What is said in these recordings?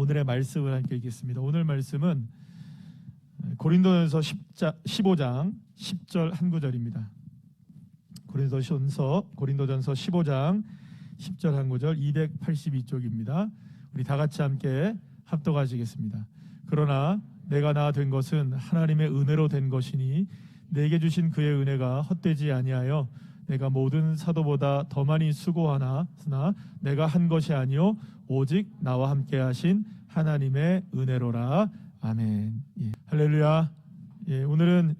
오늘의 말씀을 함께 읽겠습니다. 오늘 말씀은 고린도전서 15장 10절 한 구절입니다. 고린도전서 15장 10절 한 구절 282쪽입니다. 우리 다 같이 함께 합독하시겠습니다. 그러나 내가 나 된 것은 하나님의 은혜로 된 것이니 내게 주신 그의 은혜가 헛되지 아니하여 내가 모든 사도보다 더 많이 수고하나 내가 한 것이 아니요 오직 나와 함께 하신 하나님의 은혜로라. 아멘. 예. 할렐루야. 예, 오늘은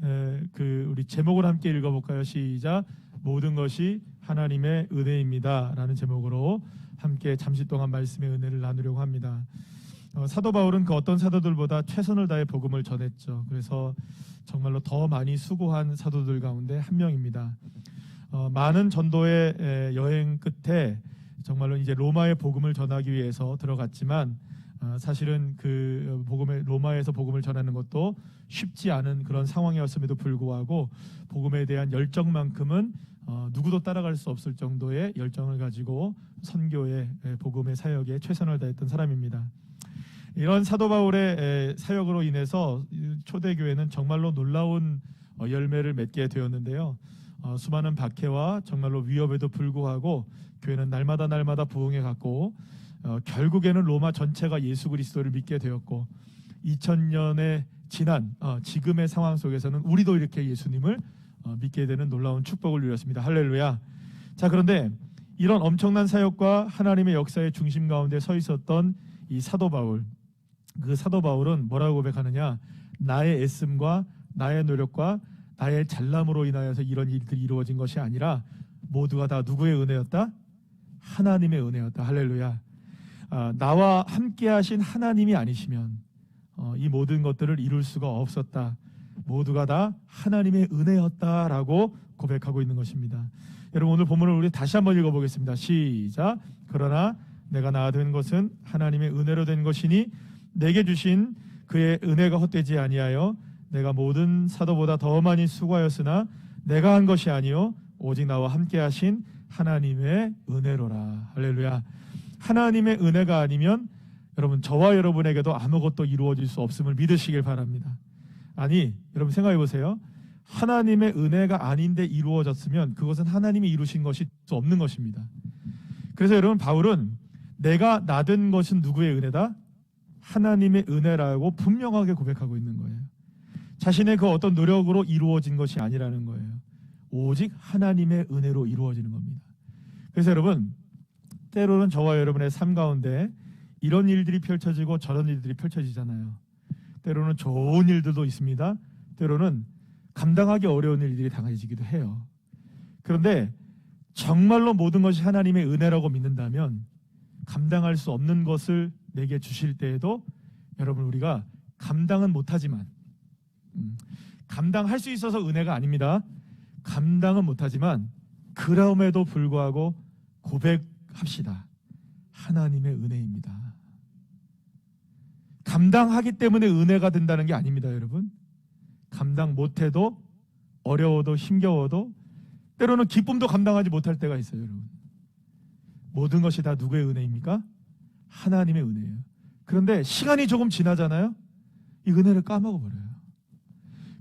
우리 제목을 함께 읽어볼까요? 시작. 모든 것이 하나님의 은혜입니다 라는 제목으로 함께 잠시 동안 말씀의 은혜를 나누려고 합니다. 사도 바울은 그 어떤 사도들보다 최선을 다해 복음을 전했죠. 그래서 정말로 더 많이 수고한 사도들 가운데 한 명입니다. 많은 전도의 여행 끝에 정말로 이제 로마의 복음을 전하기 위해서 들어갔지만 사실은 그 로마에서 복음을 전하는 것도 쉽지 않은 그런 상황이었음에도 불구하고 복음에 대한 열정만큼은 누구도 따라갈 수 없을 정도의 열정을 가지고 선교의 복음의 사역에 최선을 다했던 사람입니다. 이런 사도 바울의 사역으로 인해서 초대교회는 정말로 놀라운 열매를 맺게 되었는데요. 수많은 박해와 정말로 위협에도 불구하고 교회는 날마다 부흥해 갔고 결국에는 로마 전체가 예수 그리스도를 믿게 되었고 2000년의 지난 지금의 상황 속에서는 우리도 이렇게 예수님을 믿게 되는 놀라운 축복을 누렸습니다. 할렐루야. 자, 그런데 이런 엄청난 사역과 하나님의 역사의 중심 가운데 서 있었던 이 사도 바울, 그 사도 바울은 뭐라고 고백하느냐? 나의 애씀과 나의 노력과 나의 잘남으로 인하여서 이런 일들이 이루어진 것이 아니라 모두가 다 누구의 은혜였다? 하나님의 은혜였다. 할렐루야. 나와 함께 하신 하나님이 아니시면 이 모든 것들을 이룰 수가 없었다. 모두가 다 하나님의 은혜였다라고 고백하고 있는 것입니다. 여러분, 오늘 본문을 우리 다시 한번 읽어보겠습니다. 시작. 그러나 내가 나 된 것은 하나님의 은혜로 된 것이니 내게 주신 그의 은혜가 헛되지 아니하여 내가 모든 사도보다 더 많이 수고하였으나 내가 한 것이 아니요 오직 나와 함께 하신 하나님의 은혜로라. 할렐루야. 하나님의 은혜가 아니면 여러분, 저와 여러분에게도 아무것도 이루어질 수 없음을 믿으시길 바랍니다. 아니, 여러분 생각해 보세요. 하나님의 은혜가 아닌데 이루어졌으면 그것은 하나님이 이루신 것이 수 없는 것입니다. 그래서 여러분, 바울은 내가 나 된 것은 누구의 은혜다? 하나님의 은혜라고 분명하게 고백하고 있는 거예요. 자신의 그 어떤 노력으로 이루어진 것이 아니라는 거예요. 오직 하나님의 은혜로 이루어지는 겁니다. 그래서 여러분, 때로는 저와 여러분의 삶 가운데 이런 일들이 펼쳐지고 저런 일들이 펼쳐지잖아요. 때로는 좋은 일들도 있습니다. 때로는 감당하기 어려운 일들이 당해지기도 해요. 그런데 정말로 모든 것이 하나님의 은혜라고 믿는다면 감당할 수 없는 것을 내게 주실 때에도 여러분, 우리가 감당은 못하지만 감당할 수 있어서 은혜가 아닙니다. 감당은 못하지만 그럼에도 불구하고 고백합시다. 하나님의 은혜입니다. 감당하기 때문에 은혜가 된다는 게 아닙니다, 여러분. 감당 못해도, 어려워도, 힘겨워도, 때로는 기쁨도 감당하지 못할 때가 있어요, 여러분. 모든 것이 다 누구의 은혜입니까? 하나님의 은혜예요. 그런데 시간이 조금 지나잖아요. 이 은혜를 까먹어버려요.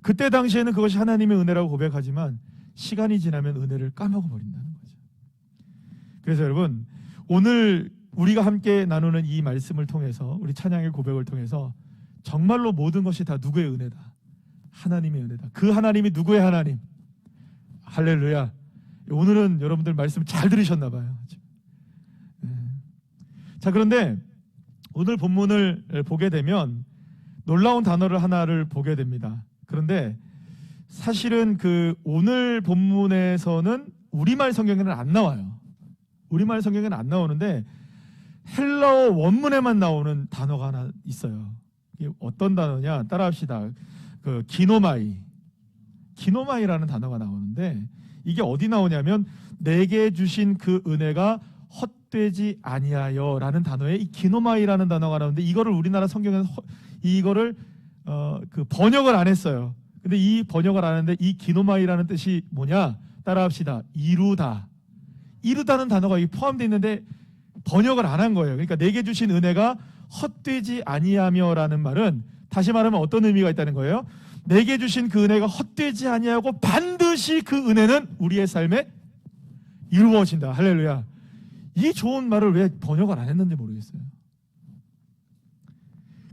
그때 당시에는 그것이 하나님의 은혜라고 고백하지만 시간이 지나면 은혜를 까먹어버린다는 거죠. 그래서 여러분, 오늘 우리가 함께 나누는 이 말씀을 통해서, 우리 찬양의 고백을 통해서 정말로 모든 것이 다 누구의 은혜다? 하나님의 은혜다. 그 하나님이 누구의 하나님? 할렐루야. 오늘은 여러분들 말씀 잘 들으셨나 봐요. 자, 그런데 오늘 본문을 보게 되면 놀라운 단어를 하나를 보게 됩니다. 그런데 사실은 그 오늘 본문에서는 우리말 성경에는 안 나와요. 우리말 성경에는 안 나오는데 헬라어 원문에만 나오는 단어가 하나 있어요. 이게 어떤 단어냐? 따라합시다. 그 기노마이라는 단어가 나오는데 이게 어디 나오냐면 내게 주신 그 은혜가 헛되지 아니하여라는 단어에 이 기노마이라는 단어가 나오는데 이거를 우리나라 성경에는 이거를 그 번역을 안 했어요. 근데 이 번역을 안 했는데 이 기노마이라는 뜻이 뭐냐? 따라합시다. 이루다는 단어가 여기 포함되어 있는데 번역을 안 한 거예요. 그러니까 내게 주신 은혜가 헛되지 아니하며라는 말은 다시 말하면 어떤 의미가 있다는 거예요? 내게 주신 그 은혜가 헛되지 아니하고 반드시 그 은혜는 우리의 삶에 이루어진다. 할렐루야. 이 좋은 말을 왜 번역을 안 했는지 모르겠어요.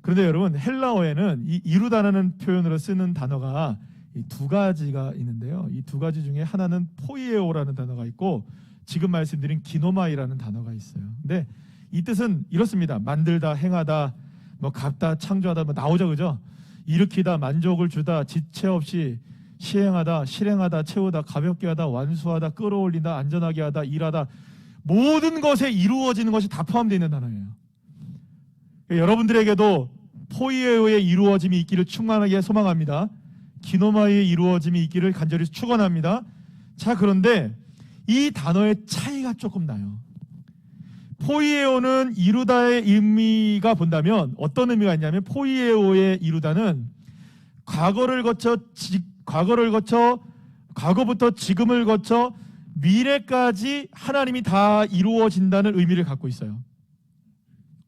그런데 여러분, 헬라어에는 이 이루다라는 표현으로 쓰는 단어가 이 두 가지가 있는데요. 이 두 가지 중에 하나는 포이에오라는 단어가 있고 지금 말씀드린 기노마이라는 단어가 있어요. 근데 이 뜻은 이렇습니다. 만들다, 행하다, 뭐 갚다, 창조하다, 뭐 나오죠, 그죠? 일으키다, 만족을 주다, 지체 없이 시행하다, 실행하다, 채우다, 가볍게 하다, 완수하다, 끌어올린다, 안전하게 하다, 일하다, 모든 것에 이루어지는 것이 다 포함되어 있는 단어예요. 여러분들에게도 포이에오의 이루어짐이 있기를 충만하게 소망합니다. 기노마이의 이루어짐이 있기를 간절히 축원합니다. 자, 그런데 이 단어의 차이가 조금 나요. 포이에오는 이루다의 의미가 본다면 어떤 의미가 있냐면, 포이에오의 이루다는 과거부터 지금을 거쳐 미래까지 하나님이 다 이루어진다는 의미를 갖고 있어요.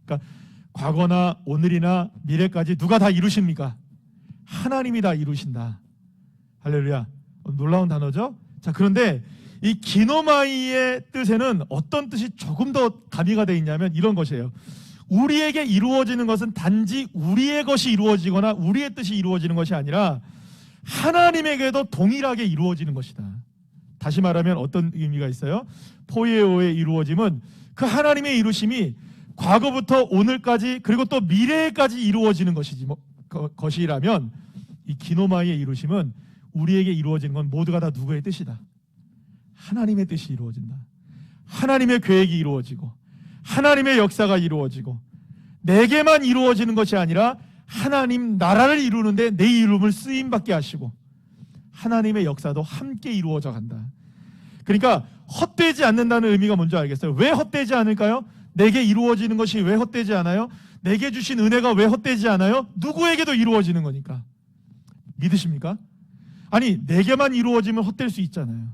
그러니까 과거나 오늘이나 미래까지 누가 다 이루십니까? 하나님이 다 이루신다. 할렐루야. 놀라운 단어죠? 자, 그런데 이 기노마이의 뜻에는 어떤 뜻이 조금 더 가미가 되어 있냐면 이런 것이에요. 우리에게 이루어지는 것은 단지 우리의 것이 이루어지거나 우리의 뜻이 이루어지는 것이 아니라 하나님에게도 동일하게 이루어지는 것이다. 다시 말하면 어떤 의미가 있어요? 포이에오의 이루어짐은 그 하나님의 이루심이 과거부터 오늘까지 그리고 또 미래까지 이루어지는 것이라면, 이 기노마이의 이루심은 우리에게 이루어지는 건 모두가 다 누구의 뜻이다? 하나님의 뜻이 이루어진다. 하나님의 계획이 이루어지고 하나님의 역사가 이루어지고 내게만 이루어지는 것이 아니라 하나님 나라를 이루는데 내 이름을 쓰임받게 하시고 하나님의 역사도 함께 이루어져 간다. 그러니까 헛되지 않는다는 의미가 뭔지 알겠어요? 왜 헛되지 않을까요? 내게 이루어지는 것이 왜 헛되지 않아요? 내게 주신 은혜가 왜 헛되지 않아요? 누구에게도 이루어지는 거니까. 믿으십니까? 아니, 내게만 이루어지면 헛될 수 있잖아요.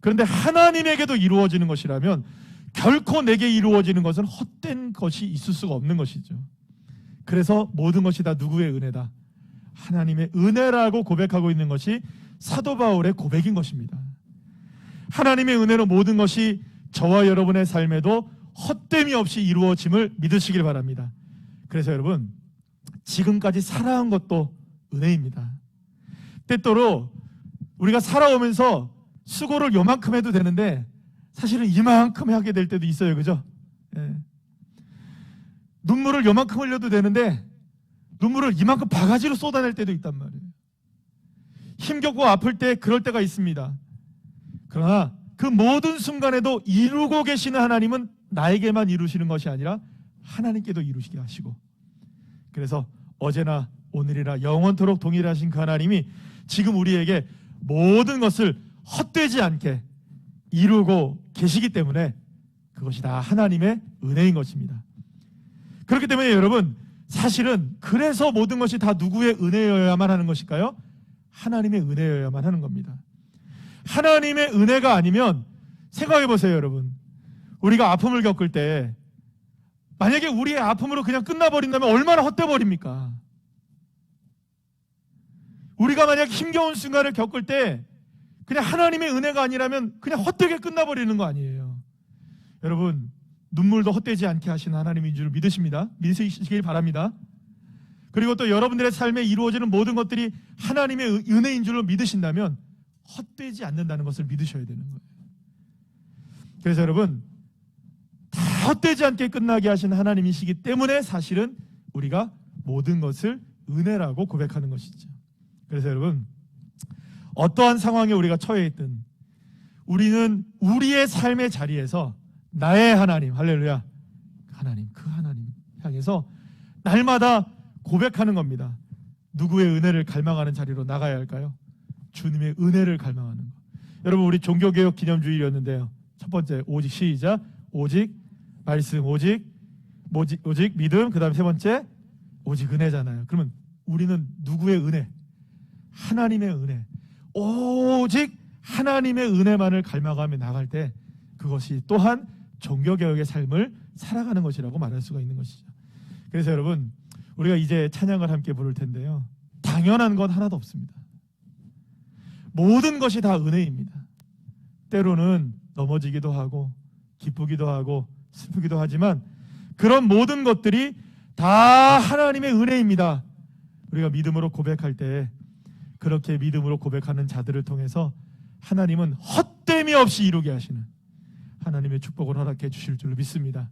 그런데 하나님에게도 이루어지는 것이라면 결코 내게 이루어지는 것은 헛된 것이 있을 수가 없는 것이죠. 그래서 모든 것이 다 누구의 은혜다? 하나님의 은혜라고 고백하고 있는 것이 사도 바울의 고백인 것입니다. 하나님의 은혜로 모든 것이 저와 여러분의 삶에도 헛됨이 없이 이루어짐을 믿으시길 바랍니다. 그래서 여러분, 지금까지 살아온 것도 은혜입니다. 때때로 우리가 살아오면서 수고를 요만큼 해도 되는데 사실은 이만큼 하게 될 때도 있어요. 그죠? 예. 눈물을 요만큼 흘려도 되는데 눈물을 이만큼 바가지로 쏟아낼 때도 있단 말이에요. 힘겹고 아플 때 그럴 때가 있습니다. 그러나 그 모든 순간에도 이루고 계시는 하나님은 나에게만 이루시는 것이 아니라 하나님께도 이루시게 하시고, 그래서 어제나 오늘이나 영원토록 동일하신 그 하나님이 지금 우리에게 모든 것을 헛되지 않게 이루고 계시기 때문에 그것이 다 하나님의 은혜인 것입니다. 그렇기 때문에 여러분, 사실은 그래서 모든 것이 다 누구의 은혜여야만 하는 것일까요? 하나님의 은혜여야만 하는 겁니다. 하나님의 은혜가 아니면, 생각해 보세요 여러분, 우리가 아픔을 겪을 때 만약에 우리의 아픔으로 그냥 끝나버린다면 얼마나 헛되버립니까? 우리가 만약 힘겨운 순간을 겪을 때 그냥 하나님의 은혜가 아니라면 그냥 헛되게 끝나버리는 거 아니에요. 여러분, 눈물도 헛되지 않게 하시는 하나님인 줄 믿으십니다. 믿으시길 바랍니다. 그리고 또 여러분들의 삶에 이루어지는 모든 것들이 하나님의 은혜인 줄로 믿으신다면 헛되지 않는다는 것을 믿으셔야 되는 거예요. 그래서 여러분, 다 헛되지 않게 끝나게 하신 하나님이시기 때문에 사실은 우리가 모든 것을 은혜라고 고백하는 것이죠. 그래서 여러분, 어떠한 상황에 우리가 처해 있든 우리는 우리의 삶의 자리에서 나의 하나님, 할렐루야, 하나님, 그 하나님 향해서 날마다 고백하는 겁니다. 누구의 은혜를 갈망하는 자리로 나가야 할까요? 주님의 은혜를 갈망하는 것. 여러분, 우리 종교개혁 기념주일이었는데요, 첫 번째 오직, 시작, 오직 말씀, 오직 믿음, 그 다음에 세 번째 오직 은혜잖아요. 그러면 우리는 누구의 은혜? 하나님의 은혜, 오직 하나님의 은혜만을 갈망하며 나갈 때 그것이 또한 종교개혁의 삶을 살아가는 것이라고 말할 수가 있는 것이죠. 그래서 여러분, 우리가 이제 찬양을 함께 부를 텐데요, 당연한 건 하나도 없습니다. 모든 것이 다 은혜입니다. 때로는 넘어지기도 하고 기쁘기도 하고 슬프기도 하지만 그런 모든 것들이 다 하나님의 은혜입니다. 우리가 믿음으로 고백할 때, 그렇게 믿음으로 고백하는 자들을 통해서 하나님은 헛됨이 없이 이루게 하시는 하나님의 축복을 허락해 주실 줄 믿습니다.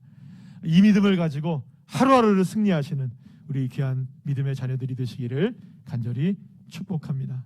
이 믿음을 가지고 하루하루를 승리하시는 우리 귀한 믿음의 자녀들이 되시기를 간절히 축복합니다.